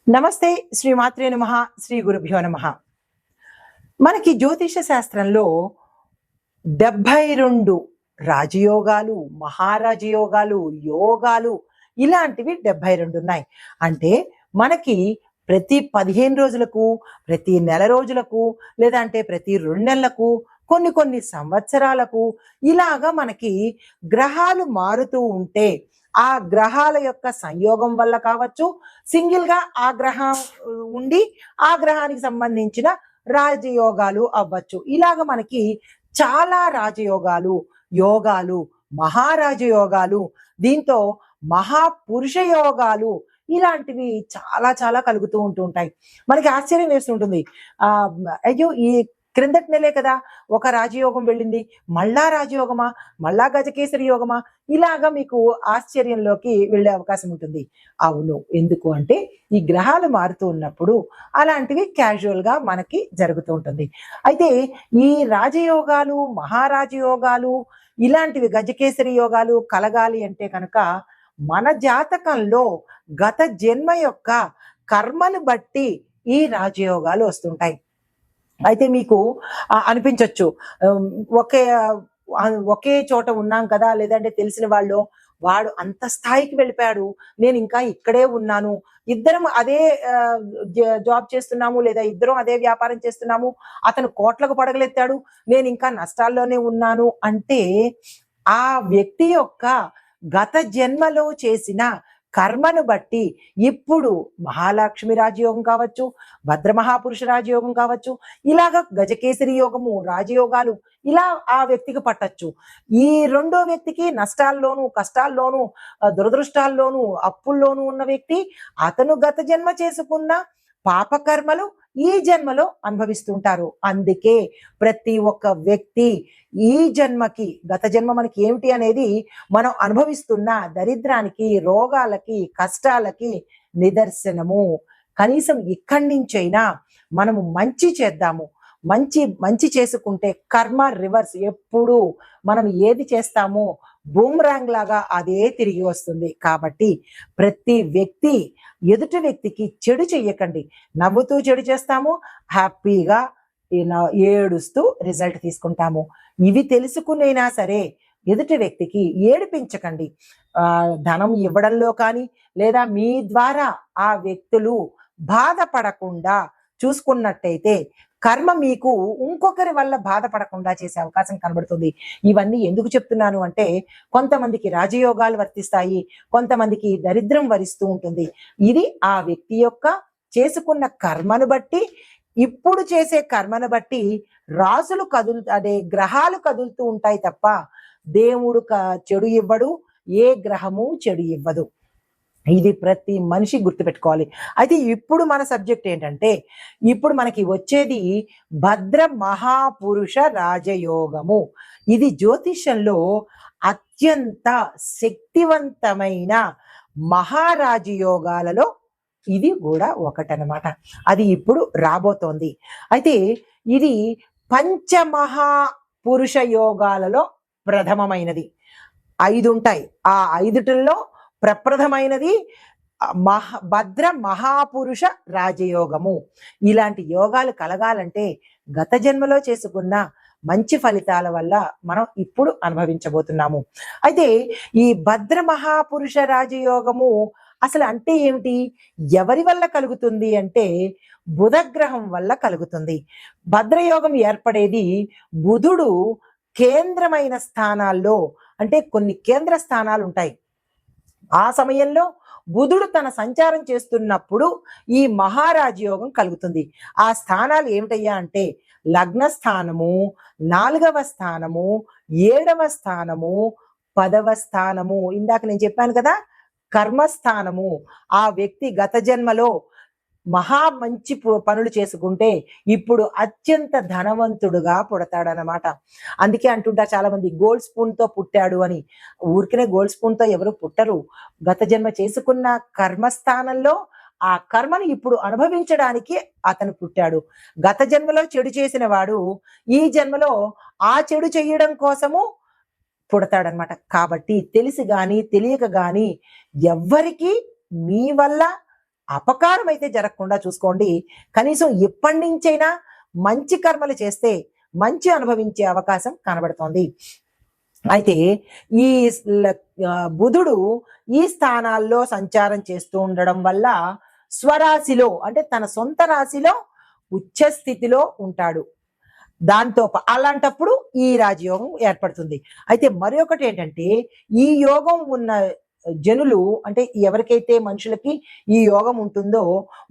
నమస్తే. శ్రీమాత్రే నమః. శ్రీ గురుభ్యో నమః. మనకి జ్యోతిష శాస్త్రంలో 72 రాజయోగాలు, మహారాజయోగాలు, యోగాలు ఇలాంటివి 72 ఉన్నాయి. అంటే మనకి ప్రతి 15 రోజులకు, ప్రతి నెల రోజులకు, లేదంటే ప్రతి 2 నెలలకు, కొన్ని సంవత్సరాలకు ఇలాగా మనకి గ్రహాలు మారుతూ ఉంటే ఆ గ్రహాల యొక్క సంయోగం వల్ల కావచ్చు, సింగిల్ గా ఆ గ్రహం ఉండి ఆ గ్రహానికి సంబంధించిన రాజయోగాలు అవ్వచ్చు. ఇలాగ మనకి చాలా రాజయోగాలు, యోగాలు, మహారాజయోగాలు, దీంతో మహాపురుష యోగాలు ఇలాంటివి చాలా చాలా కలుగుతూ ఉంటాయి. మనకి ఆశ్చర్యం వేస్తుంటుంది. ఆ అయ్యో, ఈ క్రిందటి నెలే కదా ఒక రాజయోగం వెళ్ళింది, మళ్ళా రాజయోగమా, మళ్ళా గజకేసరి యోగమా, ఇలాగా మీకు ఆశ్చర్యంలోకి వెళ్ళే అవకాశం ఉంటుంది. అవును, ఎందుకు అంటే ఈ గ్రహాలు మారుతూ ఉన్నప్పుడు అలాంటివి క్యాజువల్ గా మనకి జరుగుతూ ఉంటుంది. అయితే ఈ రాజయోగాలు, మహారాజయోగాలు ఇలాంటివి గజకేసరి యోగాలు కలగాలి అంటే కనుక మన జాతకంలో గత జన్మ యొక్క కర్మను బట్టి ఈ రాజయోగాలు వస్తుంటాయి. అయితే మీకు అనిపించవచ్చు, ఒకే ఒకే చోట ఉన్నాం కదా, లేదంటే తెలిసిన వాళ్ళు వాడు అంత స్థాయికి వెళ్ళిపోయాడు, నేను ఇంకా ఇక్కడే ఉన్నాను, ఇద్దరం అదే జాబ్ చేస్తున్నాము, లేదా ఇద్దరం అదే వ్యాపారం చేస్తున్నాము, అతను కోట్లకు పడగలెత్తాడు, నేను ఇంకా నష్టాల్లోనే ఉన్నాను అంటే ఆ వ్యక్తి యొక్క గత జన్మలో చేసిన కర్మను బట్టి ఇప్పుడు మహాలక్ష్మి రాజయోగం కావచ్చు, భద్రమహాపురుష రాజయోగం కావచ్చు, ఇలాగ గజకేసరి యోగము, రాజయోగాలు ఇలా ఆ వ్యక్తికి పట్టచ్చు. ఈ రెండో వ్యక్తికి నష్టాల్లోనూ, కష్టాల్లోనూ, దురదృష్టాల్లోనూ, అప్పుల్లోనూ ఉన్న వ్యక్తి అతను గత జన్మ చేసుకున్న పాపకర్మలు ఈ జన్మలో అనుభవిస్తుంటారు. అందుకే ప్రతి ఒక్క వ్యక్తి ఈ జన్మకి, గత జన్మ మనకి ఏమిటి అనేది మనం అనుభవిస్తున్న దరిద్రానికి, రోగాలకి, కష్టాలకి నిదర్శనము. కనీసం ఇక్కడి నుంచైనా మనము మంచి చేద్దాము. మంచి చేసుకుంటే కర్మ రివర్స్, ఎప్పుడు మనం ఏది చేస్తామో బూమ్రాంగ్ లాగా అదే తిరిగి వస్తుంది. కాబట్టి ప్రతి వ్యక్తి ఎదుటి వ్యక్తికి చెడు చెయ్యకండి. నవ్వుతూ చెడు చేస్తాము, హ్యాపీగా ఏడుస్తూ రిజల్ట్ తీసుకుంటాము. ఇవి తెలుసుకునైనా సరే ఎదుటి వ్యక్తికి ఏడిపించకండి. ధనం ఇవ్వడంలో కానీ, లేదా మీ ద్వారా ఆ వ్యక్తులు బాధపడకుండా చూసుకున్నట్టయితే కర్మ మీకు ఇంకొకరి వల్ల బాధపడకుండా చేసే అవకాశం కనబడుతుంది. ఇవన్నీ ఎందుకు చెప్తున్నాను అంటే, కొంతమందికి రాజయోగాలు వర్తిస్తాయి, కొంతమందికి దరిద్రం వరిస్తూ ఉంటుంది. ఇది ఆ వ్యక్తి యొక్క చేసుకున్న కర్మను బట్టి, ఇప్పుడు చేసే కర్మను బట్టి రాసులు అదే గ్రహాలు కదులుతూ ఉంటాయి తప్ప దేవుడు చెడు ఇవ్వడు, ఏ గ్రహము చెడు ఇవ్వదు. ఇది ప్రతి మనిషి గుర్తుపెట్టుకోవాలి. అయితే ఇప్పుడు మన సబ్జెక్ట్ ఏంటంటే, ఇప్పుడు మనకి వచ్చేది భద్ర మహాపురుష రాజయోగము. ఇది జ్యోతిషంలో అత్యంత శక్తివంతమైన మహారాజయోగాలలో ఇది కూడా ఒకటనమాట. అది ఇప్పుడు రాబోతోంది. అయితే ఇది పంచమహాపురుష యోగాలలో ప్రథమమైనది. 5 ఉంటాయి. ఆ 5టిల్లో ప్రప్రథమైనది భద్ర మహాపురుష రాజయోగము. ఇలాంటి యోగాలు కలగాలంటే గత జన్మలో చేసుకున్న మంచి ఫలితాల వల్ల మనం ఇప్పుడు అనుభవించబోతున్నాము. అయితే ఈ భద్ర మహాపురుష రాజయోగము అసలు అంటే ఏమిటి, ఎవరి వల్ల కలుగుతుంది అంటే బుధగ్రహం వల్ల కలుగుతుంది. భద్రయోగం ఏర్పడేది బుధుడు కేంద్రమైన స్థానాల్లో, అంటే కొన్ని కేంద్ర స్థానాలు ఉంటాయి, ఆ సమయంలో బుధుడు తన సంచారం చేస్తున్నప్పుడు ఈ మహారాజయోగం కలుగుతుంది. ఆ స్థానాలు ఏమిటయ్యా అంటే లగ్న స్థానము, 4వ స్థానము, 7వ స్థానము, 10వ స్థానము. ఇందాక నేను చెప్పాను కదా, కర్మస్థానము. ఆ వ్యక్తి గత జన్మలో మంచి పనులు చేసుకుంటే ఇప్పుడు అత్యంత ధనవంతుడుగా పుడతాడనమాట. అందుకే అంటుంటారు చాలా మంది, గోల్డ్ స్పూన్ తో పుట్టాడు అని. ఊరికనే గోల్డ్ స్పూన్ తో ఎవరు పుట్టరు. గత జన్మ చేసుకున్న కర్మస్థానంలో ఆ కర్మను ఇప్పుడు అనుభవించడానికి అతను పుట్టాడు. గత జన్మలో చెడు చేసిన వాడు ఈ జన్మలో ఆ చెడు చేయడం కోసము పుడతాడనమాట. కాబట్టి తెలిసి గాని తెలియక గాని ఎవ్వరికి మీ వల్ల అపకారం అయితే జరగకుండా చూసుకోండి. కనీసం ఇప్పటి నుంచైనా మంచి కర్మలు చేస్తే మంచి అనుభవించే అవకాశం కనబడుతోంది. అయితే ఈ బుధుడు ఈ స్థానాల్లో సంచారం చేస్తూ ఉండడం వల్ల స్వరాశిలో అంటే తన సొంత రాశిలో ఉచ్చ స్థితిలో ఉంటాడు. దాంతో అలాంటప్పుడు ఈ రాజయోగం ఏర్పడుతుంది. అయితే మరి ఒకటి ఏంటంటే, ఈ యోగం ఉన్న జనులు అంటే ఎవరికైతే మనుషులకి ఈ యోగం ఉంటుందో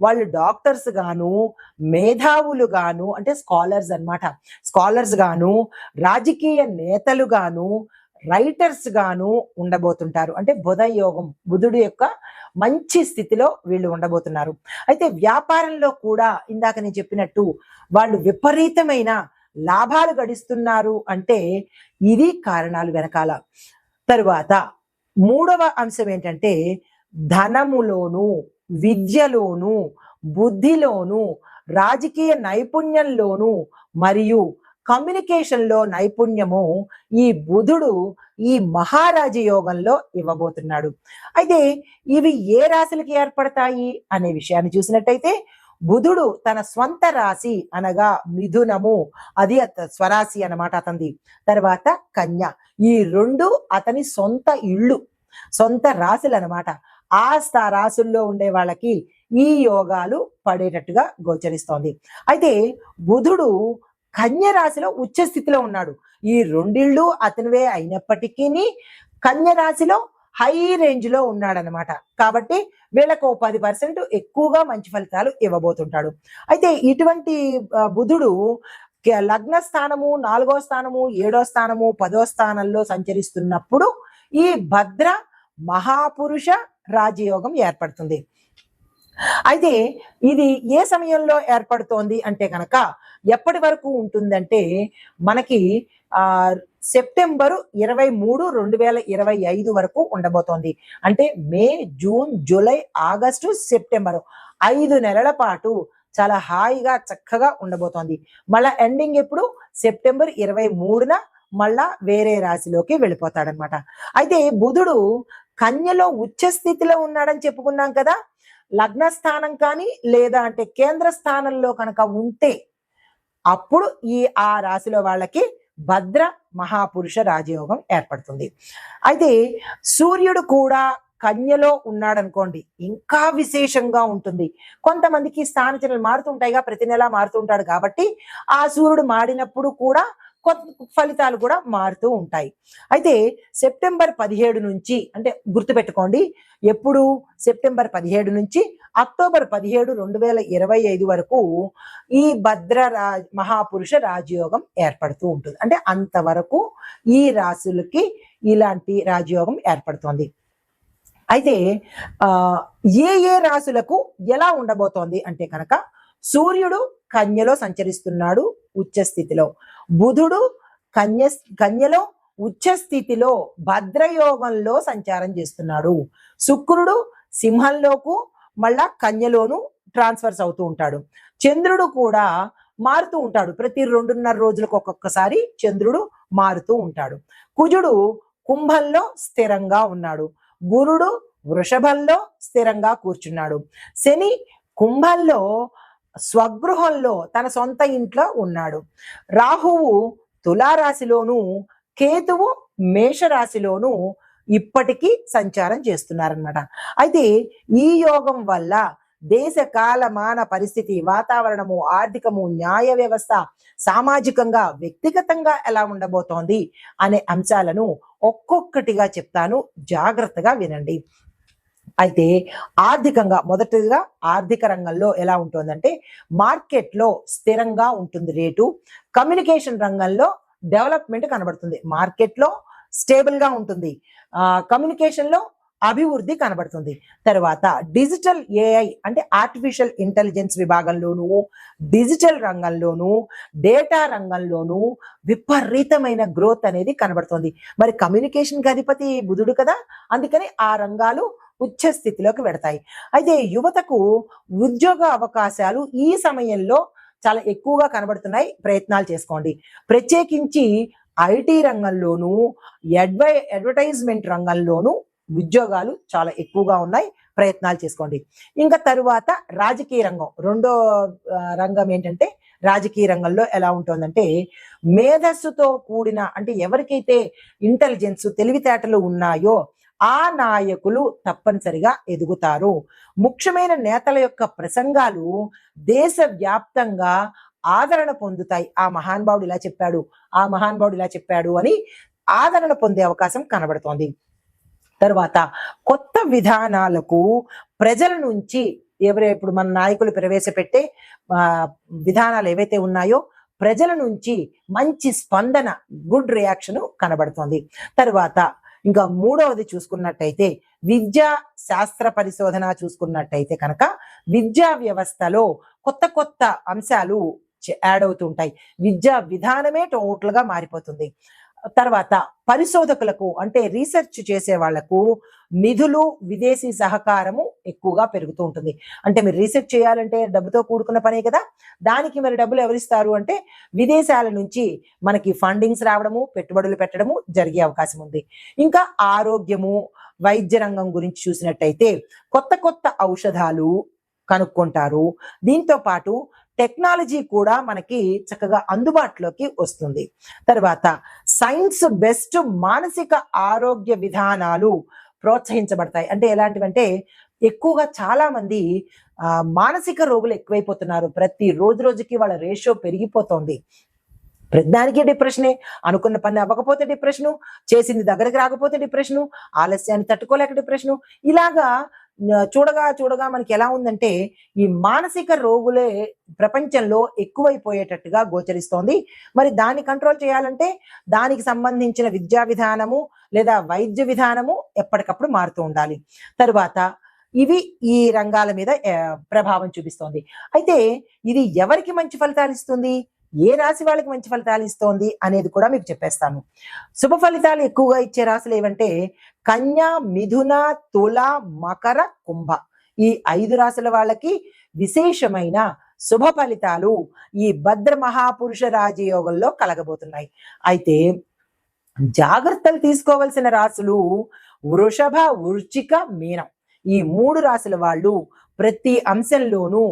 వాళ్ళు డాక్టర్స్ గాను, మేధావులు గాను అంటే స్కాలర్స్ అన్నమాట, స్కాలర్స్ గాను, రాజకీయ నేతలు గాను, రైటర్స్ గాను ఉండబోతుంటారు. అంటే బుధ యోగం, బుధుడు యొక్క మంచి స్థితిలో వీళ్ళు ఉండబోతున్నారు. అయితే వ్యాపారంలో కూడా ఇందాక నేను చెప్పినట్టు వాళ్ళు విపరీతమైన లాభాలు గడిస్తున్నారు అంటే ఇది కారణాలు వెనకాల. తరువాత మూడవ అంశం ఏంటంటే, ధనములోను, విద్యలోను, బుద్ధిలోను, రాజకీయ నైపుణ్యంలోను మరియు కమ్యూనికేషన్లో నైపుణ్యము ఈ బుధుడు ఈ మహారాజ యోగంలో ఇవ్వబోతున్నాడు. అయితే ఇవి ఏ రాశులకి ఏర్పడతాయి అనే విషయాన్ని చూసినట్టయితే, బుధుడు తన స్వంత రాశి అనగా మిథునము, అది స్వరాశి అన్నమాట అతనిది. తర్వాత కన్య, ఈ రెండు అతని సొంత ఇళ్ళు, సొంత రాశులు అనమాట. ఆ రాశుల్లో ఉండే వాళ్ళకి ఈ యోగాలు పడేటట్టుగా గోచరిస్తోంది. అయితే బుధుడు కన్య రాశిలో ఉచ్చ స్థితిలో ఉన్నాడు. ఈ రెండిళ్ళు అతనివే అయినప్పటికీ కన్య రాశిలో హై రేంజ్ లో ఉన్నాడనమాట. కాబట్టి వీళ్ళకు 10% ఎక్కువగా మంచి ఫలితాలు ఇవ్వబోతుంటాడు. అయితే ఇటువంటి బుధుడు లగ్న స్థానము, 4వ స్థానము, 7వ స్థానము, 10వ స్థానంలో సంచరిస్తున్నప్పుడు ఈ భద్ర మహాపురుష రాజయోగం ఏర్పడుతుంది. అయితే ఇది ఏ సమయంలో ఏర్పడుతోంది అంటే కనుక ఎప్పటి వరకు ఉంటుందంటే మనకి సెప్టెంబరు 23, 2025 వరకు ఉండబోతోంది. అంటే మే, జూన్, జూలై, ఆగస్టు, సెప్టెంబరు 5 నెలల పాటు చాలా హాయిగా చక్కగా ఉండబోతోంది. మళ్ళా ఎండింగ్ ఎప్పుడు సెప్టెంబర్ 23న మళ్ళా వేరే రాశిలోకి వెళ్ళిపోతాడనమాట. అయితే బుధుడు కన్యలో ఉచ్చ స్థితిలో ఉన్నాడని చెప్పుకున్నాం కదా. లగ్న స్థానం కానీ లేదా అంటే కేంద్ర స్థానంలో కనుక ఉంటే అప్పుడు ఆ రాశిలో వాళ్ళకి భద్ర మహాపురుష రాజయోగం ఏర్పడుతుంది. అయితే సూర్యుడు కూడా కన్యలో ఉన్నాడనుకోండి, ఇంకా విశేషంగా ఉంటుంది. కొంతమందికి స్థానచలనాలు మారుతుంటాయిగా, ప్రతి నెల మారుతుంటాడు కాబట్టి ఆ సూర్యుడు మాడినప్పుడు కూడా ఫలితాలు కూడా మారుతూ ఉంటాయి. అయితే సెప్టెంబర్ 17 నుంచి అంటే గుర్తుపెట్టుకోండి, ఎప్పుడు సెప్టెంబర్ 17 నుంచి అక్టోబర్ 17, 2025 వరకు ఈ భద్ర మహాపురుష రాజయోగం ఏర్పడుతూ ఉంటుంది. అంటే అంతవరకు ఈ రాశులకి ఇలాంటి రాజయోగం ఏర్పడుతోంది. అయితే ఏ రాశులకు ఎలా ఉండబోతోంది అంటే కనుక, సూర్యుడు కన్యలో సంచరిస్తున్నాడు ఉచ్చ స్థితిలో, బుధుడు కన్యలో ఉచ్చ స్థితిలో భద్రయోగంలో సంచారం చేస్తున్నాడు, శుక్రుడు సింహంలోకు మళ్ళా కన్యలోను ట్రాన్స్ఫర్స్ అవుతూ ఉంటాడు, చంద్రుడు కూడా మారుతూ ఉంటాడు, ప్రతి 2.5 రోజులకు ఒక్కొక్కసారి చంద్రుడు మారుతూ ఉంటాడు, కుజుడు కుంభంలో స్థిరంగా ఉన్నాడు, గురుడు వృషభంలో స్థిరంగా కూర్చున్నాడు, శని కుంభంలో స్వగృహంలో తన సొంత ఇంట్లో ఉన్నాడు, రాహువు తులారాశిలోను, కేతువు మేషరాశిలోను ఇప్పటికీ సంచారం చేస్తున్నారనమాట. అయితే ఈ యోగం వల్ల దేశ కాలమాన పరిస్థితి, వాతావరణము, ఆర్థికము, న్యాయ వ్యవస్థ, సామాజికంగా, వ్యక్తిగతంగా ఎలా ఉండబోతోంది అనే అంశాలను ఒక్కొక్కటిగా చెప్తాను, జాగ్రత్తగా వినండి. అయితే ఆర్థికంగా మొదటిగా ఆర్థిక రంగంలో ఎలా ఉంటుందంటే, మార్కెట్లో స్థిరంగా ఉంటుంది రేటు, కమ్యూనికేషన్ రంగంలో డెవలప్మెంట్ కనబడుతుంది, మార్కెట్లో స్టేబుల్ గా ఉంటుంది, కమ్యూనికేషన్ లో అభివృద్ధి కనబడుతుంది. తర్వాత డిజిటల్ ఏఐ అంటే ఆర్టిఫిషియల్ ఇంటెలిజెన్స్ విభాగంలోను, డిజిటల్ రంగంలోను, డేటా రంగంలోను విపరీతమైన గ్రోత్ అనేది కనబడుతుంది. మరి కమ్యూనికేషన్ అధిపతి బుధుడు కదా, అందుకని ఆ రంగాలు ఉచ్చ స్థితిలోకి వెడతాయి. అయితే యువతకు ఉద్యోగ అవకాశాలు ఈ సమయంలో చాలా ఎక్కువగా కనబడుతున్నాయి, ప్రయత్నాలు చేసుకోండి. ప్రత్యేకించి ఐటీ రంగంలోను, అడ్వర్టైజ్మెంట్ రంగంలోను ఉద్యోగాలు చాలా ఎక్కువగా ఉన్నాయి, ప్రయత్నాలు చేసుకోండి. ఇంకా తరువాత రాజకీయ రంగం, రెండో రంగం ఏంటంటే రాజకీయ రంగంలో ఎలా ఉంటుందంటే మేధస్సుతో కూడిన, అంటే ఎవరికైతే ఇంటెలిజెన్స్ తెలివితేటలు ఉన్నాయో ఆ నాయకులు తప్పనిసరిగా ఎదుగుతారు. ముఖ్యమైన నేతల యొక్క ప్రసంగాలు దేశవ్యాప్తంగా ఆదరణ పొందుతాయి. ఆ మహానుభావుడు ఇలా చెప్పాడు, ఆ మహానుభావుడు ఇలా చెప్పాడు అని ఆదరణ పొందే అవకాశం కనబడుతోంది. తర్వాత కొత్త విధానాలకు ప్రజల నుంచి ఇప్పుడు మన నాయకులు ప్రవేశపెట్టే విధానాలు ఏవైతే ఉన్నాయో ప్రజల నుంచి మంచి స్పందన, గుడ్ రియాక్షన్ కనబడుతోంది. తర్వాత ఇంకా మూడవది చూసుకున్నట్టయితే విద్యా శాస్త్ర పరిశోధన చూసుకున్నట్టయితే కనుక విద్యా వ్యవస్థలో కొత్త కొత్త అంశాలు యాడ్ అవుతుంటాయి. విద్యా విధానమే టోటల్ గా మారిపోతుంది. తర్వాత పరిశోధకులకు, అంటే రీసెర్చ్ చేసే వాళ్లకు నిధులు, విదేశీ సహకారము ఎక్కువగా పెరుగుతూ ఉంటుంది. అంటే మీరు రీసెర్చ్ చేయాలంటే డబ్బుతో కూడుకున్న పనే కదా, దానికి మరి డబ్బులు ఎవరిస్తారు అంటే విదేశాల నుంచి మనకి ఫండింగ్స్ రావడము, పెట్టుబడులు పెట్టడము జరిగే అవకాశం ఉంది. ఇంకా ఆరోగ్యము, వైద్య రంగం గురించి చూసినట్టయితే కొత్త కొత్త ఔషధాలు కనుక్కుంటారు. దీంతో పాటు టెక్నాలజీ కూడా మనకి చక్కగా అందుబాటులోకి వస్తుంది. తర్వాత సైన్స్ బెస్ట్ మానసిక ఆరోగ్య విధానాలు ప్రోత్సహించబడతాయి. అంటే ఎలాంటివంటే ఎక్కువగా చాలా మంది మానసిక రోగులు ఎక్కువైపోతున్నారు. ప్రతి రోజుకి వాళ్ళ రేషియో పెరిగిపోతోంది. ప్రతిదానికి డిప్రెషనే, అనుకున్న పని అవ్వకపోతే డిప్రెషను, చేసింది దగ్గరికి రాకపోతే డిప్రెషను, ఆలస్యాన్ని తట్టుకోలేక డిప్రెషను, ఇలాగా చూడగా మనకి ఎలా ఉందంటే ఈ మానసిక రోగులే ప్రపంచంలో ఎక్కువైపోయేటట్టుగా గోచరిస్తోంది. మరి దాన్ని కంట్రోల్ చేయాలంటే దానికి సంబంధించిన విద్యా విధానము లేదా వైద్య విధానము ఎప్పటికప్పుడు మారుతూ ఉండాలి. తరువాత ఇవి ఈ రంగాల మీద ప్రభావం చూపిస్తోంది. అయితే ఇది ఎవరికి మంచి ఫలితాలు ఇస్తుంది, ఏ రాశి వాళ్ళకి మంచి ఫలితాలు ఇస్తోంది అనేది కూడా మీకు చెప్పేస్తాను. శుభ ఫలితాలు ఎక్కువగా ఇచ్చే రాశులు ఏవంటే కన్యా, మిథున, తుల, మకర, కుంభ. ఈ 5 రాశుల వాళ్ళకి విశేషమైన శుభ ఫలితాలు ఈ భద్ర మహాపురుష రాజయోగంలో కలగబోతున్నాయి. అయితే జాగ్రత్తలు తీసుకోవలసిన రాశులు వృషభ, వృశ్చిక, మీనం. ఈ 3 రాశుల వాళ్ళు ప్రతి అంశంలోనూ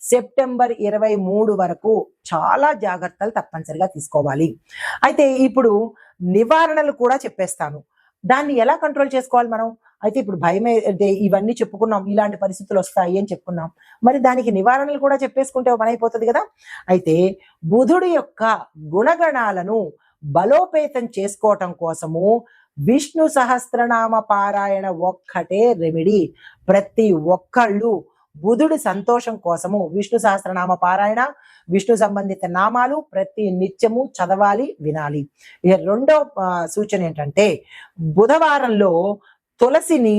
సెప్టెంబర్ 23 వరకు చాలా జాగ్రత్తలు తప్పనిసరిగా తీసుకోవాలి. అయితే ఇప్పుడు నివారణలు కూడా చెప్పేస్తాను. దాన్ని ఎలా కంట్రోల్ చేసుకోవాలి మనం? అయితే ఇప్పుడు భయమే, అంటే ఇవన్నీ చెప్పుకున్నాం, ఇలాంటి పరిస్థితులు వస్తాయి అని చెప్పుకున్నాం. మరి దానికి నివారణలు కూడా చెప్పేసుకుంటే పని అయిపోతుంది కదా. అయితే బుధుడి యొక్క గుణగణాలను బలోపేతం చేసుకోవటం కోసము విష్ణు సహస్రనామ పారాయణ ఒక్కటే రెమెడీ. ప్రతి ఒక్కళ్ళు బుధుడి సంతోషం కోసము విష్ణు సహస్రనామ పారాయణ, విష్ణు సంబంధిత నామాలు ప్రతి నిత్యము చదవాలి, వినాలి. ఇక రెండో సూచన ఏంటంటే బుధవారంలో తులసిని,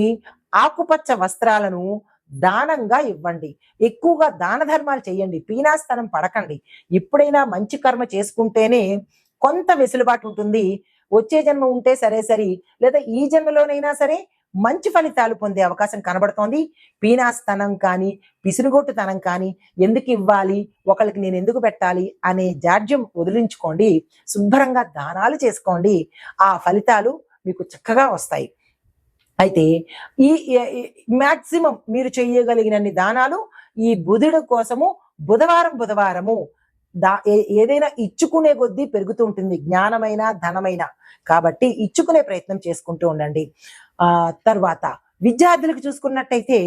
ఆకుపచ్చ వస్త్రాలను దానంగా ఇవ్వండి. ఎక్కువగా దాన ధర్మాలు చేయండి, పీనాస్తనం పడకండి. ఎప్పుడైనా మంచి కర్మ చేసుకుంటేనే కొంత వెసులుబాటు ఉంటుంది. వచ్చే జన్మ ఉంటే సరే, లేదా ఈ జన్మలోనైనా సరే మంచి ఫలితాలు పొందే అవకాశం కనబడుతోంది. పీనాస్తనం కానీ, పిసురుగొట్టుతనం కానీ, ఎందుకు ఇవ్వాలి, ఒకళ్ళకి నేను ఎందుకు పెట్టాలి అనే జాడ్యం వదిలించుకోండి. శుభ్రంగా దానాలు చేసుకోండి, ఆ ఫలితాలు మీకు చక్కగా వస్తాయి. అయితే ఈ మాక్సిమం మీరు చేయగలిగినన్ని దానాలు ఈ బుధుడు కోసము బుధవారము ఏదైనా ఇచ్చుకునే కొద్దీ పెరుగుతూ ఉంటుంది, జ్ఞానమైన ధనమైన. కాబట్టి ఇచ్చుకునే ప్రయత్నం చేసుకుంటూ ఉండండి. తర్వాత విద్యార్థులకు చూసుకున్నట్టయితే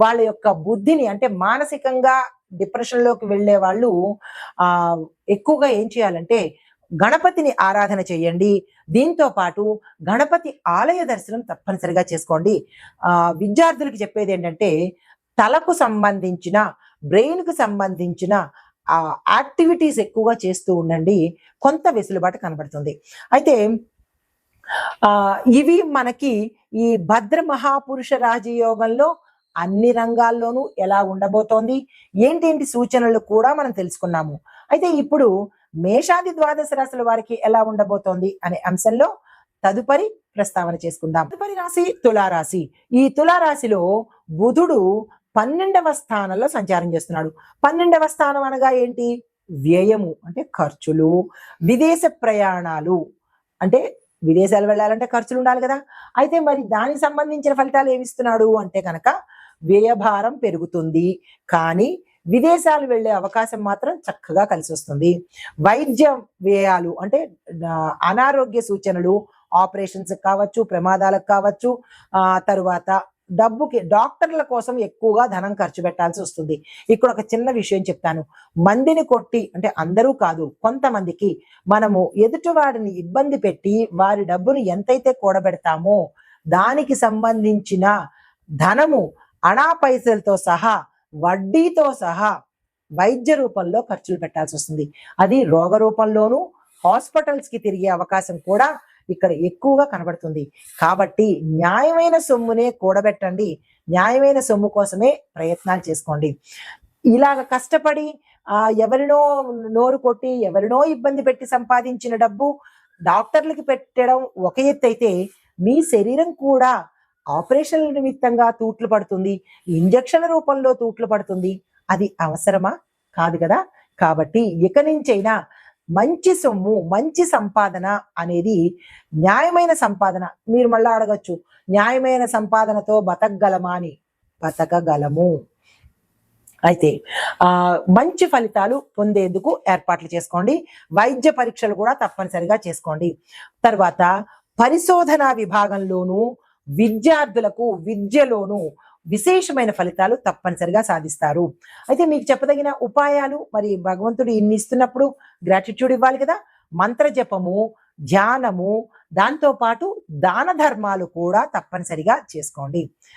వాళ్ళ యొక్క బుద్ధిని, అంటే మానసికంగా డిప్రెషన్ లోకి వెళ్లే వాళ్ళు ఎక్కువగా ఏం చేయాలంటే గణపతిని ఆరాధన చేయండి. దీంతో పాటు గణపతి ఆలయ దర్శనం తప్పనిసరిగా చేసుకోండి. విద్యార్థులకు చెప్పేది ఏంటంటే తలకు సంబంధించిన, బ్రెయిన్ కు సంబంధించిన యాక్టివిటీస్ ఎక్కువగా చేస్తూ ఉండండి, కొంత వెసులుబాటు కనబడుతుంది. అయితే ఇవి మనకి ఈ భద్ర మహాపురుష రాజయోగంలో అన్ని రంగాల్లోనూ ఎలా ఉండబోతోంది, ఏంటేంటి సూచనలు కూడా మనం తెలుసుకున్నాము. అయితే ఇప్పుడు మేషాది ద్వాదశ రాశుల వారికి ఎలా ఉండబోతోంది అనే అంశంలో తదుపరి ప్రస్తావన చేసుకుందాం. తదుపరి రాశి తులారాశి. ఈ తులారాశిలో బుధుడు 12వ స్థానంలో సంచారం చేస్తున్నాడు. 12వ స్థానం అనగా ఏంటి? వ్యయము, అంటే ఖర్చులు, విదేశ ప్రయాణాలు, అంటే విదేశాలు వెళ్ళాలంటే ఖర్చులు ఉండాలి కదా. అయితే మరి దానికి సంబంధించిన ఫలితాలు ఏమిస్తున్నాడు అంటే కనుక వ్యయభారం పెరుగుతుంది, కానీ విదేశాలు వెళ్ళే అవకాశం మాత్రం చక్కగా కలిసి వస్తుంది. వైద్య వ్యయాలు అంటే అనారోగ్య సూచనలు, ఆపరేషన్స్ కావచ్చు, ప్రమాదాలకు కావచ్చు, తరువాత డబ్బుకి డాక్టర్ల కోసం ఎక్కువగా ధనం ఖర్చు పెట్టాల్సి వస్తుంది. ఇక్కడ ఒక చిన్న విషయం చెప్తాను. మందిని కొట్టి, అంటే అందరూ కాదు, కొంతమందికి మనము ఎదుటివాడిని ఇబ్బంది పెట్టి వారి డబ్బును ఎంతైతే కూడబెడతామో దానికి సంబంధించిన ధనము అణా పైసలతో సహా, వడ్డీతో సహా వైద్య రూపంలో ఖర్చులు పెట్టాల్సి వస్తుంది. అది రోగ రూపంలోనూ హాస్పిటల్స్ కి తిరిగే అవకాశం కూడా ఇక్కడ ఎక్కువగా కనబడుతుంది. కాబట్టి న్యాయమైన సొమ్మునే కూడబెట్టండి, న్యాయమైన సొమ్ము కోసమే ప్రయత్నాలు చేసుకోండి. ఇలాగ కష్టపడి ఎవరినో నోరు కొట్టి ఎవరినో ఇబ్బంది పెట్టి సంపాదించిన డబ్బు డాక్టర్లకి పెట్టడం ఒక ఎత్తు అయితే, మీ శరీరం కూడా ఆపరేషన్ల నిమిత్తంగా తూట్లు పడుతుంది, ఇంజక్షన్ల రూపంలో తూట్లు పడుతుంది. అది అవసరమా? కాదు కదా. కాబట్టి ఇక నుంచైనా మంచి సొమ్ము, మంచి సంపాదన అనేది న్యాయమైన సంపాదన. మీరు మళ్ళా అడగచ్చు, న్యాయమైన సంపాదనతో బతకగలమా అని. బతకగలము. అయితే మంచి ఫలితాలు పొందేందుకు ఏర్పాట్లు చేసుకోండి. వైద్య పరీక్షలు కూడా తప్పనిసరిగా చేసుకోండి. తర్వాత పరిశోధనా విభాగంలోనూ విద్యార్థులకు విద్యలోనూ విశేషమైన ఫలితాలు తప్పనిసరిగా సాధిస్తారు. అయితే మీకు చెప్పదగిన ఉపాయాలు, మరి భగవంతుడు ఇన్ని ఇస్తున్నప్పుడు గ్రాటిట్యూడ్ ఇవ్వాలి కదా. మంత్ర జపము, ధ్యానము, దాంతో పాటు దాన ధర్మాలు కూడా తప్పనిసరిగా చేసుకోండి.